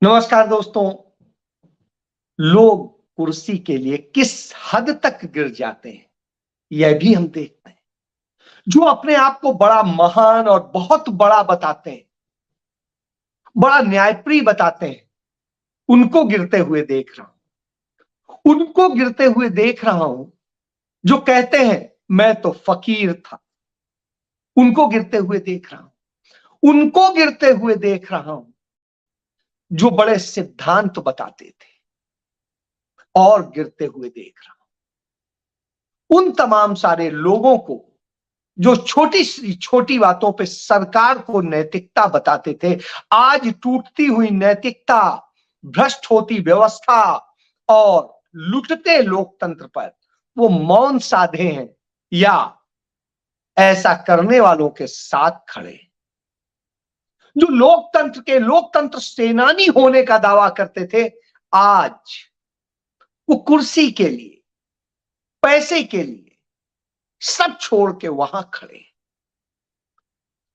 नमस्कार दोस्तों। लोग कुर्सी के लिए किस हद तक गिर जाते हैं यह भी हम देखते हैं। जो अपने आप को बड़ा महान और बहुत बड़ा बताते हैं, बड़ा न्यायप्रिय बताते हैं, उनको गिरते हुए देख रहा हूं। उनको गिरते हुए देख रहा हूं जो कहते हैं मैं तो फकीर था। उनको गिरते हुए देख रहा हूं। उनको गिरते हुए देख रहा हूं जो बड़े सिद्धांत बताते थे, और गिरते हुए देख रहा हूं उन तमाम सारे लोगों को जो छोटी सी छोटी बातों पे सरकार को नैतिकता बताते थे। आज टूटती हुई नैतिकता, भ्रष्ट होती व्यवस्था और लुटते लोकतंत्र पर वो मौन साधे हैं या ऐसा करने वालों के साथ खड़े हैं। जो लोकतंत्र सेनानी होने का दावा करते थे, आज वो कुर्सी के लिए, पैसे के लिए सब छोड़ के वहां खड़े हैं।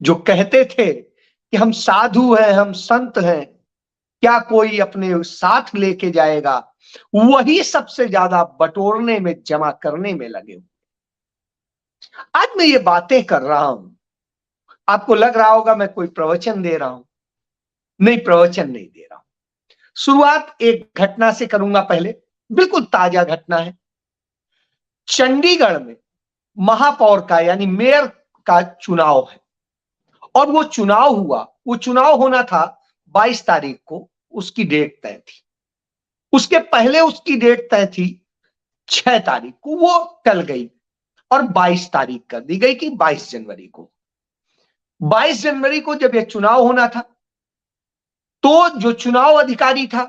जो कहते थे कि हम साधु हैं, हम संत हैं, क्या कोई अपने साथ लेके जाएगा, वही सबसे ज्यादा बटोरने में, जमा करने में लगे हुए। आज मैं ये बातें कर रहा हूं, आपको लग रहा होगा मैं कोई प्रवचन दे रहा हूं। नहीं, प्रवचन नहीं दे रहा हूं। शुरुआत एक घटना से करूंगा। पहले बिल्कुल ताजा घटना है। चंडीगढ़ में महापौर का यानी मेयर का चुनाव है, और वो चुनाव हुआ। वो चुनाव होना था 22 तारीख को, उसकी डेट तय थी। उसके पहले उसकी डेट तय थी 6 तारीख को, वो टल गई और 22 तारीख कर दी गई कि 22 जनवरी को। 22 जनवरी को जब यह चुनाव होना था, तो जो चुनाव अधिकारी था,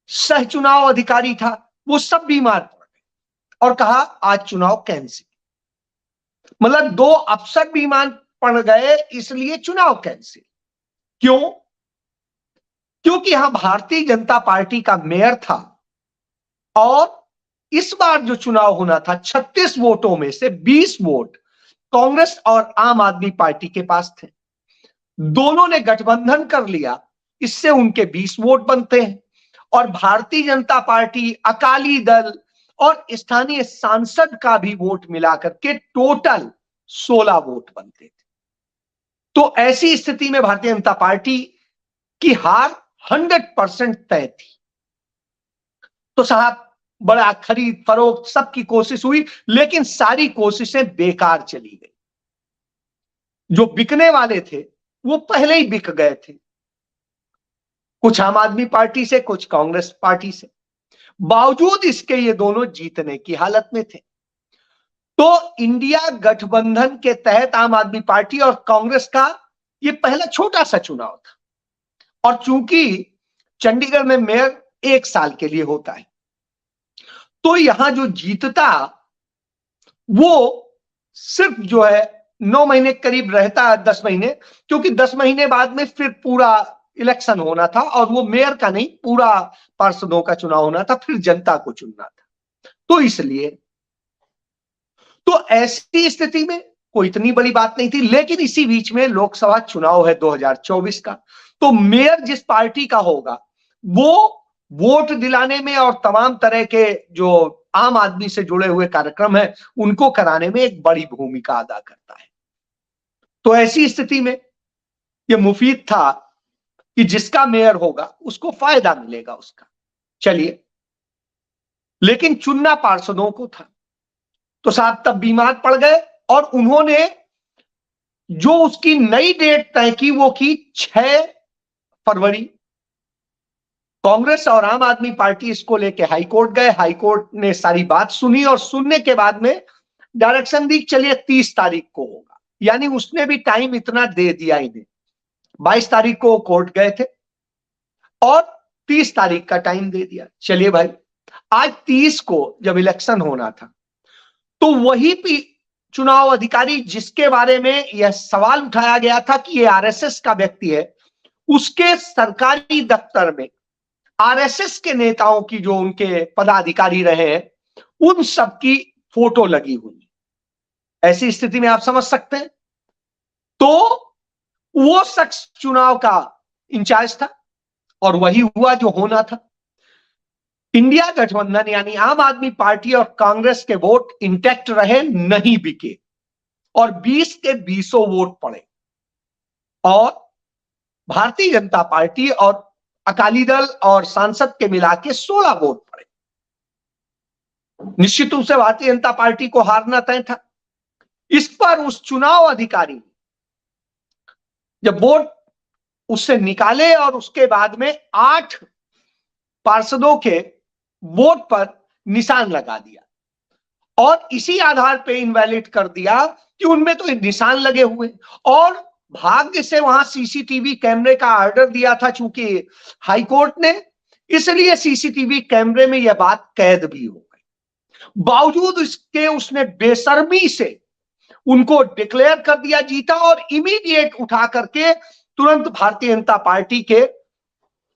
सह चुनाव अधिकारी था, वो सब बीमार पड़ गए और कहा आज चुनाव कैंसिल। मतलब दो अफसर बीमार पड़ गए, इसलिए चुनाव कैंसिल। क्यों? क्योंकि यहां भारतीय जनता पार्टी का मेयर था, और इस बार जो चुनाव होना था, 36 वोटों में से 20 वोट कांग्रेस और आम आदमी पार्टी के पास थे। दोनों ने गठबंधन कर लिया, इससे उनके 20 वोट बनते हैं, और भारतीय जनता पार्टी, अकाली दल और स्थानीय सांसद का भी वोट मिलाकर के टोटल 16 वोट बनते थे। तो ऐसी स्थिति में भारतीय जनता पार्टी की हार 100% तय थी। तो साहब, बड़ा खरीद फरोख्त सबकी कोशिश हुई, लेकिन सारी कोशिशें बेकार चली गई। जो बिकने वाले थे वो पहले ही बिक गए थे, कुछ आम आदमी पार्टी से, कुछ कांग्रेस पार्टी से। बावजूद इसके ये दोनों जीतने की हालत में थे। तो इंडिया गठबंधन के तहत आम आदमी पार्टी और कांग्रेस का ये पहला छोटा सा चुनाव था, और चूंकि चंडीगढ़ में मेयर 1 साल के लिए होता है, तो यहां जो जीतता वो सिर्फ जो है 9 महीने करीब रहता है, 10 महीने, क्योंकि 10 महीने बाद में फिर पूरा इलेक्शन होना था, और वो मेयर का नहीं, पूरा पार्षदों का चुनाव होना था, फिर जनता को चुनना था। तो इसलिए, तो ऐसी स्थिति में कोई इतनी बड़ी बात नहीं थी। लेकिन इसी बीच में लोकसभा चुनाव है 2024 का, तो मेयर जिस पार्टी का होगा वो वोट दिलाने में और तमाम तरह के जो आम आदमी से जुड़े हुए कार्यक्रम है उनको कराने में एक बड़ी भूमिका अदा करता है। तो ऐसी स्थिति में यह मुफीद था कि जिसका मेयर होगा उसको फायदा मिलेगा उसका। चलिए, लेकिन चुनना पार्षदों को था। तो साहब तब बीमार पड़ गए, और उन्होंने जो उसकी नई डेट तय की वो की 6 फरवरी। कांग्रेस और आम आदमी पार्टी इसको लेके हाईकोर्ट गए। हाईकोर्ट ने सारी बात सुनी, और सुनने के बाद में डायरेक्शन दी, चलिए 30 तारीख को होगा। यानी उसने भी टाइम इतना दे दिया इन्हें। 22 तारीख को कोर्ट गए थे और 30 तारीख का टाइम दे दिया। चलिए भाई, आज 30 को जब इलेक्शन होना था, तो वही भी चुनाव अधिकारी जिसके बारे में यह सवाल उठाया गया था कि यह आरएसएस का व्यक्ति है, उसके सरकारी दफ्तर में आरएसएस के नेताओं की, जो उनके पदाधिकारी रहे हैं, उन सबकी फोटो लगी हुई। ऐसी स्थिति में आप समझ सकते हैं, तो वो शख्स चुनाव का इंचार्ज था, और वही हुआ जो होना था। इंडिया गठबंधन यानी आम आदमी पार्टी और कांग्रेस के वोट इंटैक्ट रहे, नहीं बिके, और 20 के 20 वोट पड़े, और भारतीय जनता पार्टी और अकाली दल और सांसद के मिला के 16 वोट पड़े। निश्चित रूप से भारतीय जनता पार्टी को हारना तय था। इस पर उस चुनाव अधिकारी ने जब वोट उससे निकाले और उसके बाद में 8 पार्षदों के वोट पर निशान लगा दिया और इसी आधार पे इनवैलिड कर दिया कि उनमें तो निशान लगे हुए, और भाग्य से वहां सीसीटीवी कैमरे का ऑर्डर दिया था चूंकि हाईकोर्ट ने, इसलिए सीसीटीवी कैमरे में यह बात कैद भी हो गई। बावजूद इसके उसने बेशर्मी से उनको डिक्लेयर कर दिया जीता और इमीडिएट उठा करके तुरंत भारतीय जनता पार्टी के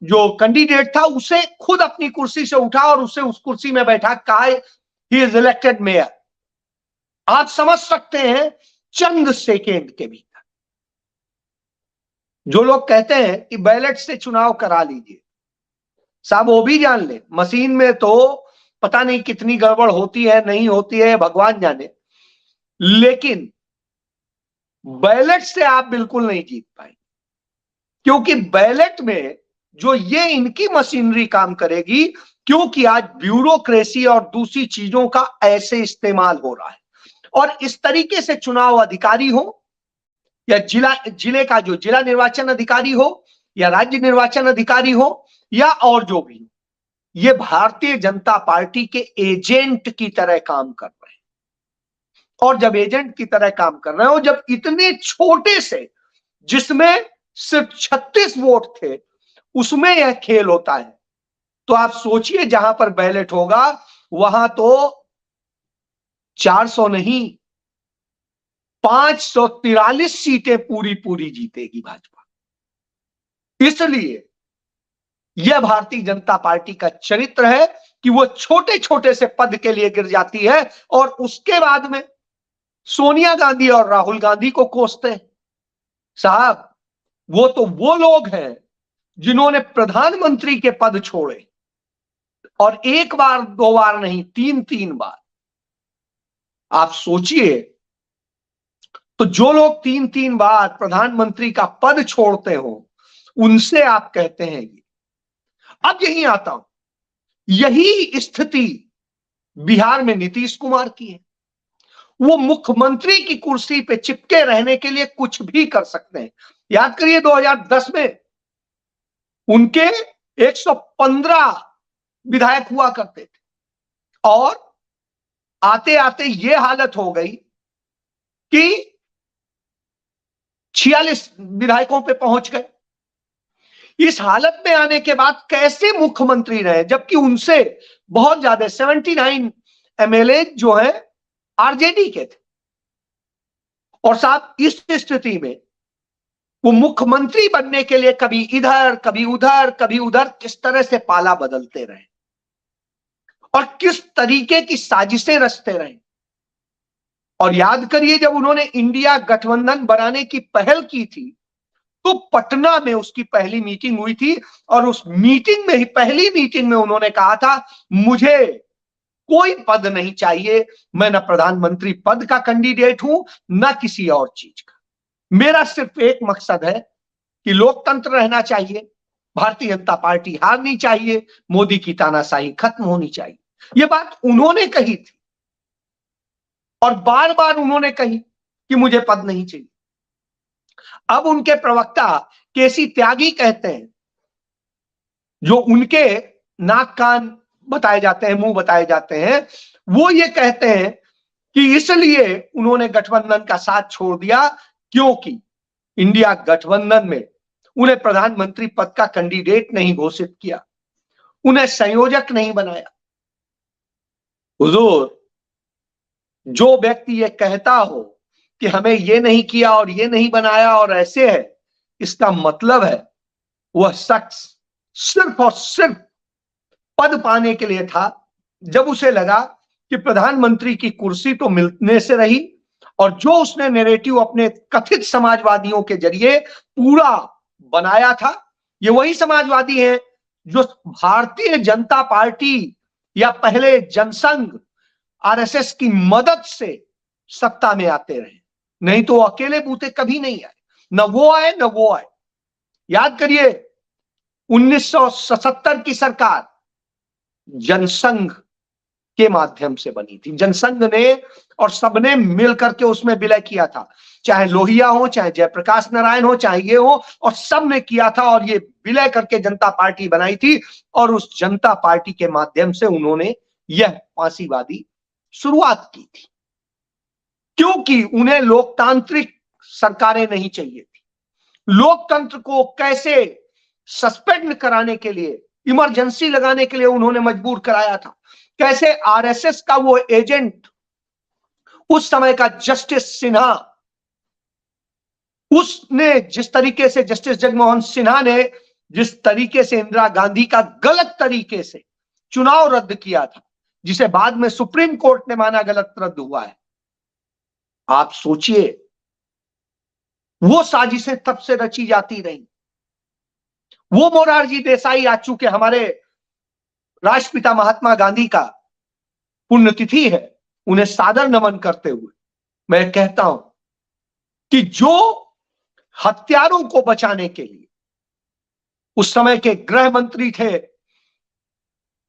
जो कैंडिडेट था उसे खुद अपनी कुर्सी से उठा और उसे उस कुर्सी में बैठा, कहा ही इज इलेक्टेड मेयर। आप समझ सकते हैं चंद सेकेंड के भीतर जो लोग कहते हैं कि बैलेट से चुनाव करा लीजिए, साहब वो भी जान ले मशीन में तो पता नहीं कितनी गड़बड़ होती है, नहीं होती है, भगवान जाने, लेकिन बैलेट से आप बिल्कुल नहीं जीत पाएंगे, क्योंकि बैलेट में जो ये इनकी मशीनरी काम करेगी, क्योंकि आज ब्यूरोक्रेसी और दूसरी चीजों का ऐसे इस्तेमाल हो रहा है, और इस तरीके से चुनाव अधिकारी हो या जिले का जो जिला निर्वाचन अधिकारी हो या राज्य निर्वाचन अधिकारी हो या और जो भी, ये भारतीय जनता पार्टी के एजेंट की तरह काम कर रहे हैं। और जब एजेंट की तरह काम कर रहे हो, जब इतने छोटे से जिसमें सिर्फ 36 वोट थे उसमें यह खेल होता है, तो आप सोचिए जहां पर बैलेट होगा वहां तो 400 नहीं 543 सीटें पूरी पूरी जीतेगी भाजपा। इसलिए यह भारतीय जनता पार्टी का चरित्र है कि वो छोटे छोटे से पद के लिए गिर जाती है और उसके बाद में सोनिया गांधी और राहुल गांधी को कोसते हैं। साहब वो तो वो लोग हैं जिन्होंने प्रधानमंत्री के पद छोड़े, और एक बार दो बार नहीं, 3 बार। आप सोचिए, तो जो लोग 3 बार प्रधानमंत्री का पद छोड़ते हो उनसे आप कहते हैं ये। अब यही आता हूं, यही स्थिति बिहार में नीतीश कुमार की है। वो मुख्यमंत्री की कुर्सी पे चिपके रहने के लिए कुछ भी कर सकते हैं। याद करिए 2010 में उनके 115 विधायक हुआ करते थे, और आते आते ये हालत हो गई कि 46 विधायकों पे पहुंच गए। इस हालत में आने के बाद कैसे मुख्यमंत्री रहे, जबकि उनसे बहुत ज्यादा 79 एमएलए जो है आरजेडी के थे। और साहब इस स्थिति में वो मुख्यमंत्री बनने के लिए कभी इधर कभी उधर कभी उधर किस तरह से पाला बदलते रहे और किस तरीके की साजिशें रचते रहे। और याद करिए जब उन्होंने इंडिया गठबंधन बनाने की पहल की थी तो पटना में उसकी पहली मीटिंग हुई थी, और उस मीटिंग में ही पहली मीटिंग में उन्होंने कहा था मुझे कोई पद नहीं चाहिए, मैं न प्रधानमंत्री पद का कैंडिडेट हूं न किसी और चीज का, मेरा सिर्फ एक मकसद है कि लोकतंत्र रहना चाहिए, भारतीय जनता पार्टी हारनी चाहिए, मोदी की तानाशाही खत्म होनी चाहिए। यह बात उन्होंने कही थी और बार बार उन्होंने कही कि मुझे पद नहीं चाहिए। अब उनके प्रवक्ता केसी त्यागी कहते हैं, जो उनके नाक कान बताए जाते हैं, मुंह बताए जाते हैं, वो ये कहते हैं कि इसलिए उन्होंने गठबंधन का साथ छोड़ दिया क्योंकि इंडिया गठबंधन में उन्हें प्रधानमंत्री पद का कैंडिडेट नहीं घोषित किया, उन्हें संयोजक नहीं बनाया। हुजूर, जो व्यक्ति ये कहता हो कि हमें ये नहीं किया और ये नहीं बनाया और ऐसे है, इसका मतलब है वह शख्स सिर्फ और सिर्फ पद पाने के लिए था। जब उसे लगा कि प्रधानमंत्री की कुर्सी तो मिलने से रही, और जो उसने नैरेटिव अपने कथित समाजवादियों के जरिए पूरा बनाया था ये वही समाजवादी हैं जो भारतीय जनता पार्टी या पहले जनसंघ आरएसएस की मदद से सत्ता में आते रहे, नहीं तो अकेले बूते कभी नहीं आए, न वो आए न वो आए। याद करिए 1977 की सरकार जनसंघ के माध्यम से बनी थी। जनसंघ ने और सबने मिलकर के उसमें विलय किया था, चाहे लोहिया हो, चाहे जयप्रकाश नारायण हो, चाहे ये हो, और सबने किया था और ये विलय करके जनता पार्टी बनाई थी। और उस जनता पार्टी के माध्यम से उन्होंने यह फांसीवादी शुरुआत की थी, क्योंकि उन्हें लोकतांत्रिक सरकारें नहीं चाहिए थी। लोकतंत्र को कैसे सस्पेंड कराने के लिए, इमरजेंसी लगाने के लिए उन्होंने मजबूर कराया था। कैसे आरएसएस का वो एजेंट, उस समय का जस्टिस सिन्हा, उसने जिस तरीके से, जस्टिस जगमोहन सिन्हा ने जिस तरीके से इंदिरा गांधी का गलत तरीके से चुनाव रद्द किया था, जिसे बाद में सुप्रीम कोर्ट ने माना गलत रद्द हुआ है, आप सोचिए वो साजिशें तब से रची जाती रही। वो मोरारजी देसाई, आज चूंकि हमारे राष्ट्रपिता महात्मा गांधी का पुण्यतिथि है, उन्हें सादर नमन करते हुए मैं कहता हूं कि जो हत्यारों को बचाने के लिए उस समय के गृह मंत्री थे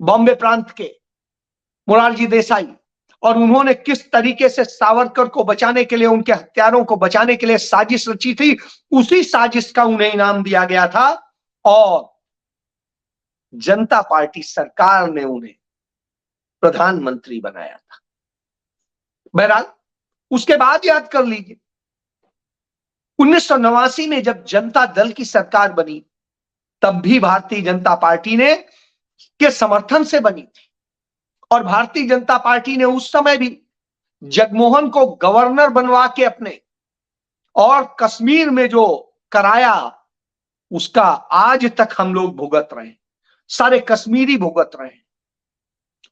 बॉम्बे प्रांत के मोरारजी देसाई, और उन्होंने किस तरीके से सावरकर को बचाने के लिए, उनके हत्यारों को बचाने के लिए साजिश रची थी, उसी साजिश का उन्हें इनाम दिया गया था और जनता पार्टी सरकार ने उन्हें प्रधानमंत्री बनाया था। बहरहाल उसके बाद याद कर लीजिए 1989 में जब जनता दल की सरकार बनी, तब भी भारतीय जनता पार्टी ने के समर्थन से बनी थी। और भारतीय जनता पार्टी ने उस समय भी जगमोहन को गवर्नर बनवा के अपने, और कश्मीर में जो कराया उसका आज तक हम लोग भुगत रहे हैं, सारे कश्मीरी भुगत रहे हैं।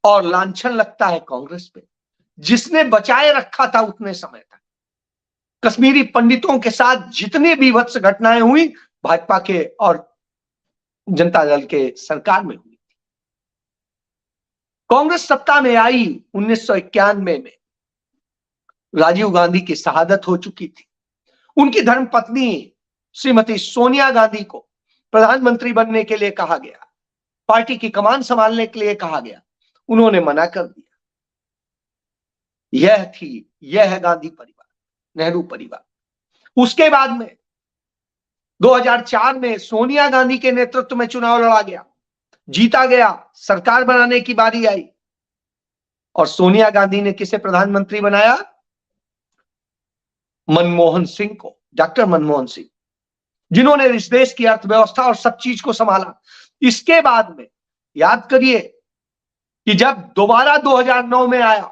और लांछन लगता है कांग्रेस पे, जिसने बचाए रखा था उतने समय तक। कश्मीरी पंडितों के साथ जितनी बीभत्स घटनाएं हुई, भाजपा के और जनता दल के सरकार में हुई। कांग्रेस सत्ता में आई 1991 में, राजीव गांधी की शहादत हो चुकी थी। उनकी धर्मपत्नी श्रीमती सोनिया गांधी को प्रधानमंत्री बनने के लिए कहा गया, पार्टी की कमान संभालने के लिए कहा गया, उन्होंने मना कर दिया। यह है गांधी परिवार, नेहरू परिवार। उसके बाद में 2004 में सोनिया गांधी के नेतृत्व में चुनाव लड़ा गया, जीता गया, सरकार बनाने की बारी आई, और सोनिया गांधी ने किसे प्रधानमंत्री बनाया? मनमोहन सिंह को, डॉक्टर मनमोहन सिंह, जिन्होंने इस देश की अर्थव्यवस्था और सब चीज को संभाला। इसके बाद में याद करिए कि जब दोबारा 2009 में आया,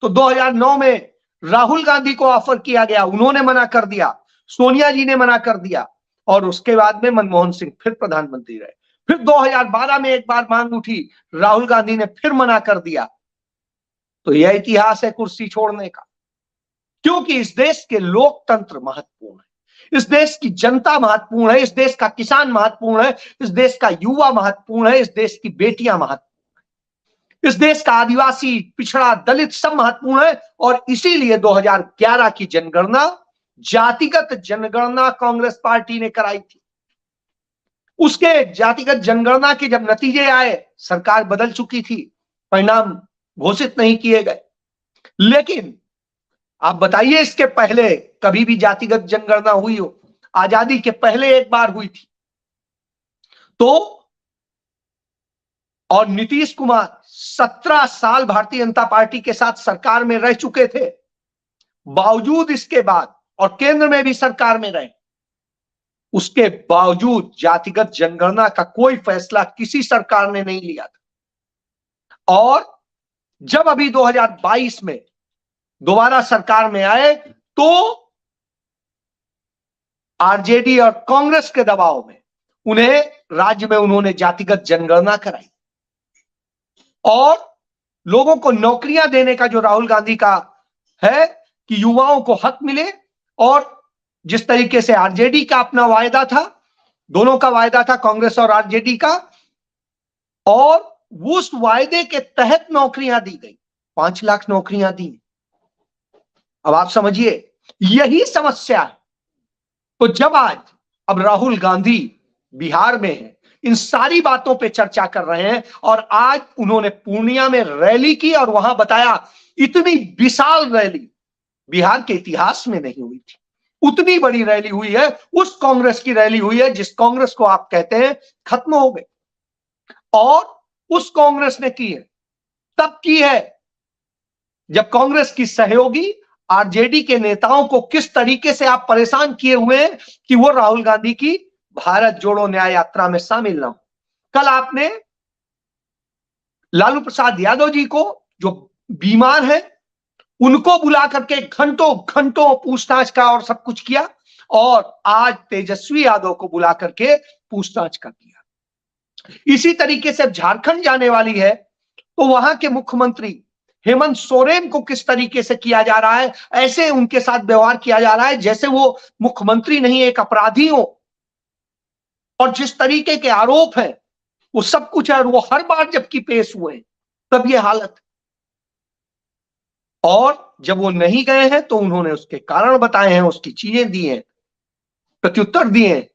तो 2009 में राहुल गांधी को ऑफर किया गया, उन्होंने मना कर दिया, सोनिया जी ने मना कर दिया, और उसके बाद में मनमोहन सिंह फिर प्रधानमंत्री रहे। फिर 2012 में एक बार मांग उठी, राहुल गांधी ने फिर मना कर दिया। तो यह इतिहास है कुर्सी छोड़ने का, क्योंकि इस देश के लोकतंत्र महत्वपूर्ण है, इस देश की जनता महत्वपूर्ण है, इस देश का किसान महत्वपूर्ण है, इस देश का युवा महत्वपूर्ण है, इस देश की बेटियां महत्वपूर्ण है, इस देश का आदिवासी, पिछड़ा, दलित सब महत्वपूर्ण है। और इसीलिए 2011 की जनगणना, जातिगत जनगणना कांग्रेस पार्टी ने कराई थी। उसके जातिगत जनगणना के जब नतीजे आए, सरकार बदल चुकी थी, परिणाम घोषित नहीं किए गए। लेकिन आप बताइए, इसके पहले कभी भी जातिगत जनगणना हुई हो? आजादी के पहले एक बार हुई थी। तो और नीतीश कुमार 17 साल भारतीय जनता पार्टी के साथ सरकार में रह चुके थे, बावजूद इसके बाद, और केंद्र में भी सरकार में रहे, उसके बावजूद जातिगत जनगणना का कोई फैसला किसी सरकार ने नहीं लिया था। और जब अभी 2022 में दोबारा सरकार में आए, तो आरजेडी और कांग्रेस के दबाव में उन्हें राज्य में उन्होंने जातिगत जनगणना कराई, और लोगों को नौकरियां देने का जो राहुल गांधी का है कि युवाओं को हक मिले, और जिस तरीके से आरजेडी का अपना वायदा था दोनों का वायदा था, कांग्रेस और आरजेडी का, और उस वायदे के तहत नौकरियां दी गई, 5 लाख नौकरियां दी। अब आप समझिए, यही समस्या है। तो जब आज अब राहुल गांधी बिहार में है, इन सारी बातों पे चर्चा कर रहे हैं, और आज उन्होंने पूर्णिया में रैली की और वहां बताया, इतनी विशाल रैली बिहार के इतिहास में नहीं हुई थी, उतनी बड़ी रैली हुई है, उस कांग्रेस की रैली हुई है जिस कांग्रेस को आप कहते हैं खत्म हो गए। और उस कांग्रेस ने की है, तब की है जब कांग्रेस की सहयोगी आरजेडी के नेताओं को किस तरीके से आप परेशान किए हुए हैं कि वो राहुल गांधी की भारत जोड़ो न्याय यात्रा में शामिल ना हो। कल आपने लालू प्रसाद यादव जी को, जो बीमार है, उनको बुला करके घंटों घंटों पूछताछ का और सब कुछ किया, और आज तेजस्वी यादव को बुला करके पूछताछ का किया। इसी तरीके से झारखंड जाने वाली है तो वहां के मुख्यमंत्री हेमंत सोरेन को किस तरीके से किया जा रहा है, ऐसे उनके साथ व्यवहार किया जा रहा है जैसे वो मुख्यमंत्री नहीं, एक अपराधी हो। और जिस तरीके के आरोप है वो सब कुछ है, और वो हर बार जबकि पेश हुए तब ये हालत। और जब वो नहीं गए हैं तो उन्होंने उसके कारण बताए हैं, उसकी चीजें दी हैं, प्रत्युत्तर दिए हैं,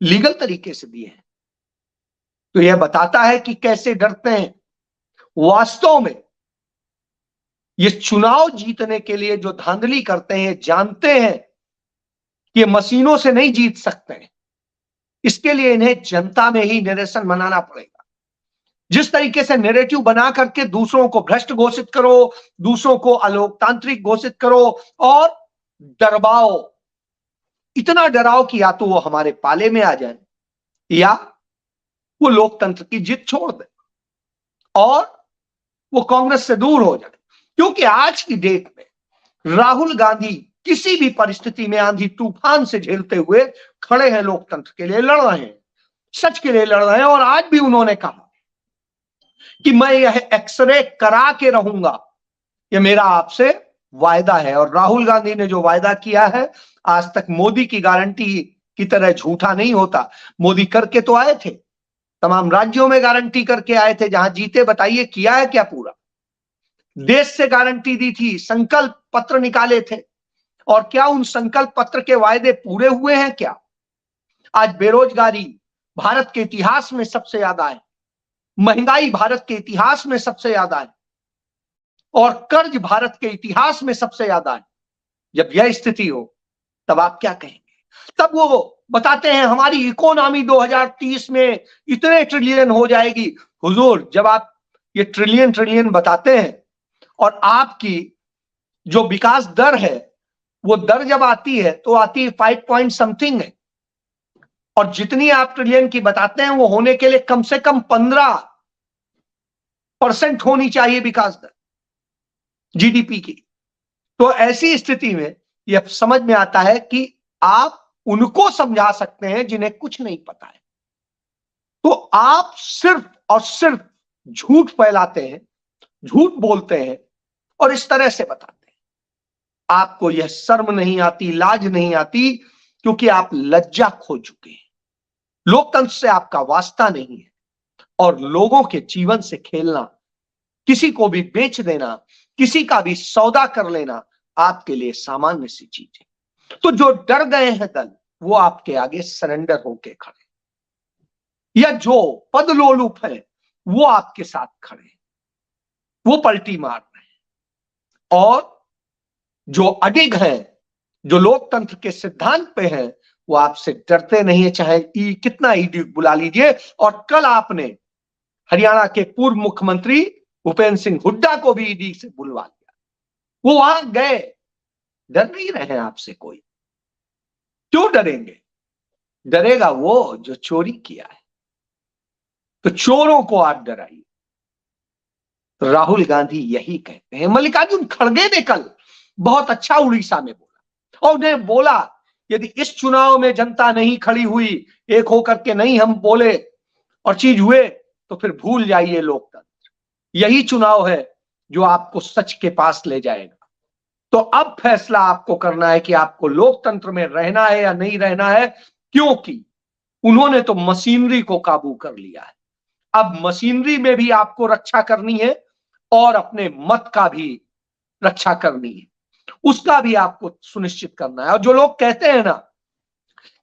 लीगल तरीके से दिए हैं। तो यह बताता है कि कैसे डरते हैं वास्तव में। ये चुनाव जीतने के लिए जो धांधली करते हैं, जानते हैं कि ये मशीनों से नहीं जीत सकते हैं, इसके लिए इन्हें जनता में ही निरसन मनाना पड़ेगा। जिस तरीके से नैरेटिव बना करके दूसरों को भ्रष्ट घोषित करो, दूसरों को अलोकतांत्रिक घोषित करो और डरवाओ, इतना डराओ कि या तो वो हमारे पाले में आ जाए या वो लोकतंत्र की जिद छोड़ दे और वो कांग्रेस से दूर हो जाए। क्योंकि आज की डेट में राहुल गांधी किसी भी परिस्थिति में आंधी तूफान से झेलते हुए खड़े हैं, लोकतंत्र के लिए लड़ रहे हैं, सच के लिए लड़ रहे हैं। और आज भी उन्होंने कहा कि मैं यह एक्सरे करा के रहूंगा, यह मेरा आपसे वायदा है। और राहुल गांधी ने जो वायदा किया है, आज तक मोदी की गारंटी की तरह झूठा नहीं होता। मोदी करके तो आए थे, तमाम राज्यों में गारंटी करके आए थे, जहां जीते बताइए किया है क्या पूरा? देश से गारंटी दी थी, संकल्प पत्र निकाले थे, और क्या उन संकल्प पत्र के वायदे पूरे हुए हैं क्या? आज बेरोजगारी भारत के इतिहास में सबसे ज्यादा है, महंगाई भारत के इतिहास में सबसे ज्यादा है, और कर्ज भारत के इतिहास में सबसे ज्यादा है। जब यह स्थिति हो तब आप क्या कहेंगे? तब वो बताते हैं हमारी इकोनॉमी 2030 में इतने ट्रिलियन हो जाएगी। हुजूर, जब आप ये ट्रिलियन ट्रिलियन बताते हैं और आपकी जो विकास दर है, वो दर जब आती है तो आती है 5 पॉइंट समथिंग है, और जितनी आप ट्रिलियन की बताते हैं वो होने के लिए कम से कम 15% होनी चाहिए विकास दर जीडीपी की। तो ऐसी स्थिति में यह समझ में आता है कि आप उनको समझा सकते हैं जिन्हें कुछ नहीं पता है। तो आप सिर्फ और सिर्फ झूठ फैलाते हैं, झूठ बोलते हैं और इस तरह से बताते हैं। आपको यह शर्म नहीं आती, लाज नहीं आती, क्योंकि आप लज्जा खो चुके हैं। लोकतंत्र से आपका वास्ता नहीं है, और लोगों के जीवन से खेलना, किसी को भी बेच देना, किसी का भी सौदा कर लेना आपके लिए सामान्य सी चीज है। तो जो डर गए हैं दल, वो आपके आगे सरेंडर होके खड़े, या जो पदलोलुप है वो आपके साथ खड़े, वो पलटी मार रहे हैं। और जो अडिग हैं, जो लोकतंत्र के सिद्धांत पे हैं, वो आपसे डरते नहीं है, चाहे कितना ईडी बुला लीजिए। और कल आपने हरियाणा के पूर्व मुख्यमंत्री भूपेंद्र सिंह हुड्डा को भी ईडी से बुलवा लिया, वो वहां गए। डर नहीं रहे आपसे कोई, क्यों डरेंगे? डरेगा वो जो चोरी किया है। तो चोरों को आप डराइए। तो राहुल गांधी यही कहते हैं। मल्लिकार्जुन खड़गे ने कल बहुत अच्छा उड़ीसा में बोला, और उन्हें बोला यदि इस चुनाव में जनता नहीं खड़ी हुई, एक होकर के नहीं हम बोले और चीज हुए, तो फिर भूल जाइए लोकतंत्र। यही चुनाव है जो आपको सच के पास ले जाएगा। तो अब फैसला आपको करना है कि आपको लोकतंत्र में रहना है या नहीं रहना है, क्योंकि उन्होंने तो मशीनरी को काबू कर लिया है। अब मशीनरी में भी आपको रक्षा करनी है और अपने मत का भी रक्षा करनी है, उसका भी आपको सुनिश्चित करना है। और जो लोग कहते हैं ना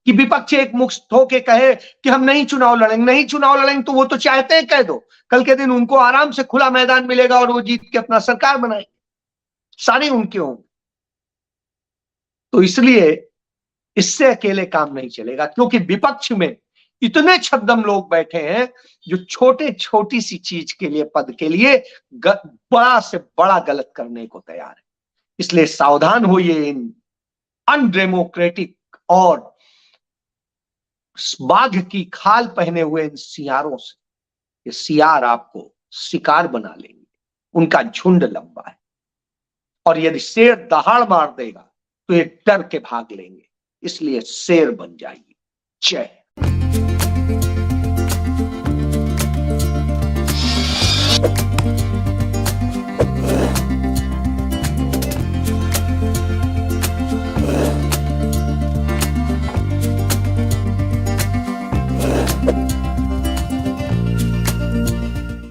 कि विपक्ष एक मुक्त होके कहे कि हम नहीं चुनाव लड़ेंगे, नहीं चुनाव लड़ेंगे, तो वो तो चाहते हैं कह दो, कल के दिन उनको आराम से खुला मैदान मिलेगा और वो जीत के अपना सरकार बनाएंगे, सारे उनके होंगे। तो इसलिए इससे अकेले काम नहीं चलेगा, क्योंकि विपक्ष में इतने छद्म लोग बैठे हैं जो छोटे छोटी सी चीज के लिए, पद के लिए बड़ा से बड़ा गलत करने को तैयार है। इसलिए सावधान होइए इन अनडेमोक्रेटिक और बाघ की खाल पहने हुए इन सियारों से। ये सियार आपको शिकार बना लेंगे, उनका झुंड लंबा है, और यदि शेर दहाड़ मार देगा तो ये डर के भाग लेंगे। इसलिए शेर बन जाइए। जय